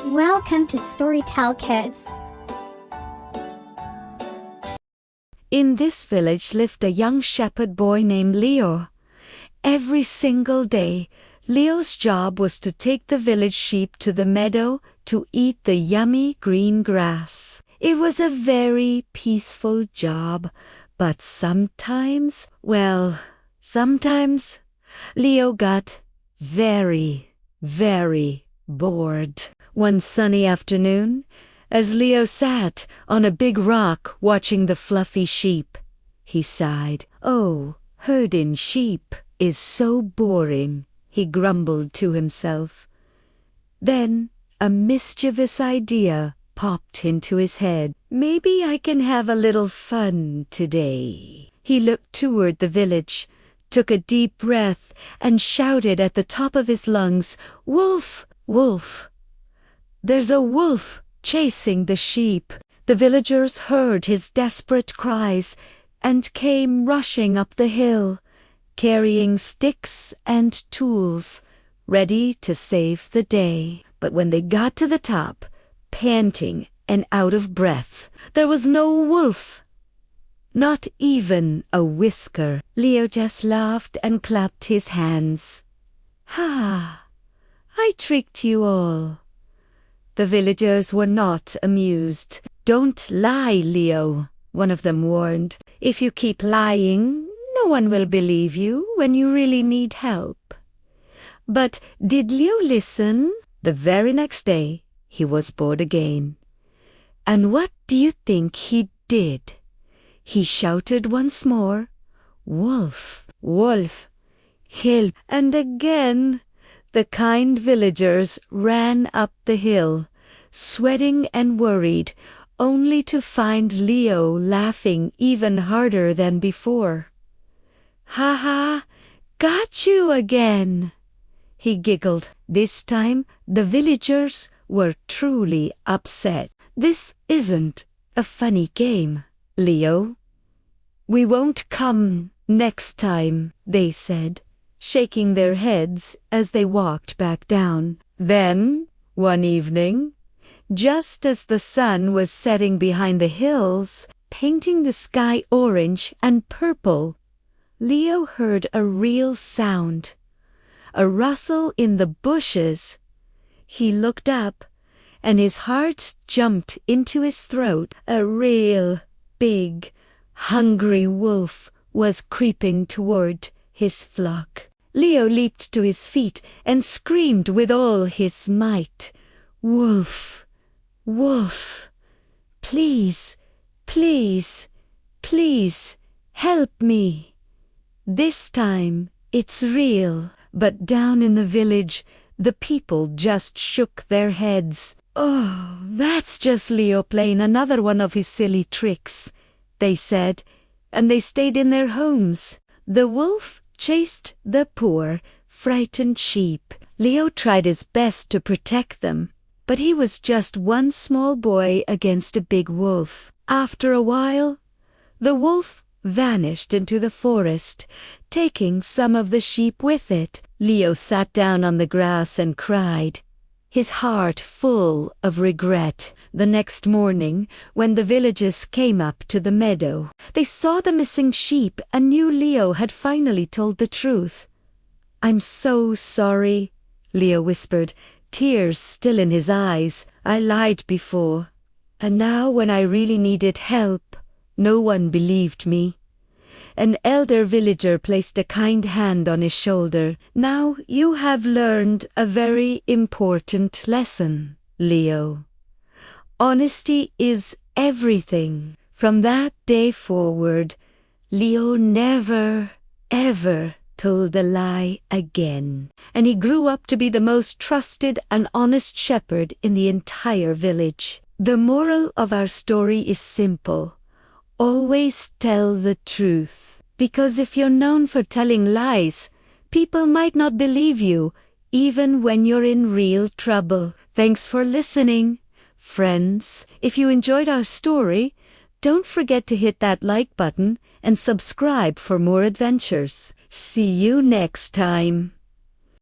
Welcome to Storytell Kids. In this village lived a young shepherd boy named Leo. Every single day, Leo's job was to take the village sheep to the meadow to eat the yummy green grass. It was a very peaceful job, but sometimes Leo got very bored. One sunny afternoon, as Leo sat on a big rock watching the fluffy sheep, he sighed. "Oh, herding sheep is so boring," he grumbled to himself. Then a mischievous idea popped into his head. "Maybe I can have a little fun today." He looked toward the village, took a deep breath, and shouted at the top of his lungs, "Wolf! Wolf! There's a wolf chasing the sheep." The villagers heard his desperate cries and came rushing up the hill, carrying sticks and tools, ready to save the day. But when they got to the top, panting and out of breath, there was no wolf. Not even a whisker. Leo just laughed and clapped his hands. "Ha! I tricked you all." The villagers were not amused. "Don't lie, Leo," one of them warned. "If you keep lying, no one will believe you when you really need help." But did Leo listen? The very next day, he was bored again. And what do you think he did? He shouted once more, "Wolf, wolf, help!" And again, the kind villagers ran up the hill, sweating and worried, only to find Leo laughing even harder than before. "Ha ha! Got you again!" he giggled. This time, the villagers were truly upset. "This isn't a funny game, Leo. We won't come next time," they said, shaking their heads as they walked back down. Then, one evening, just as the sun was setting behind the hills, painting the sky orange and purple, Leo heard a real sound, a rustle in the bushes. He looked up, and his heart jumped into his throat. A real big, hungry wolf was creeping toward his flock. Leo leaped to his feet and screamed with all his might, "Wolf, wolf, please, please, please, help me. This time it's real." But down in the village, the people just shook their heads. "Oh, that's just Leo playing another one of his silly tricks," they said, and they stayed in their homes. The wolf chased the poor, frightened sheep. Leo tried his best to protect them, but he was just one small boy against a big wolf. After a while, the wolf vanished into the forest, taking some of the sheep with it. Leo sat down on the grass and cried, his heart full of regret. The next morning, when the villagers came up to the meadow, they saw the missing sheep and knew Leo had finally told the truth. "I'm so sorry," Leo whispered, tears still in his eyes. "I lied before, and now when I really needed help, no one believed me." An elder villager placed a kind hand on his shoulder. "Now you have learned a very important lesson, Leo. Honesty is everything." From that day forward, Leo never, ever told a lie again, and he grew up to be the most trusted and honest shepherd in the entire village. The moral of our story is simple. Always tell the truth, because if you're known for telling lies, people might not believe you, even when you're in real trouble. Thanks for listening. Friends, if you enjoyed our story, don't forget to hit that like button and subscribe for more adventures. See you next time.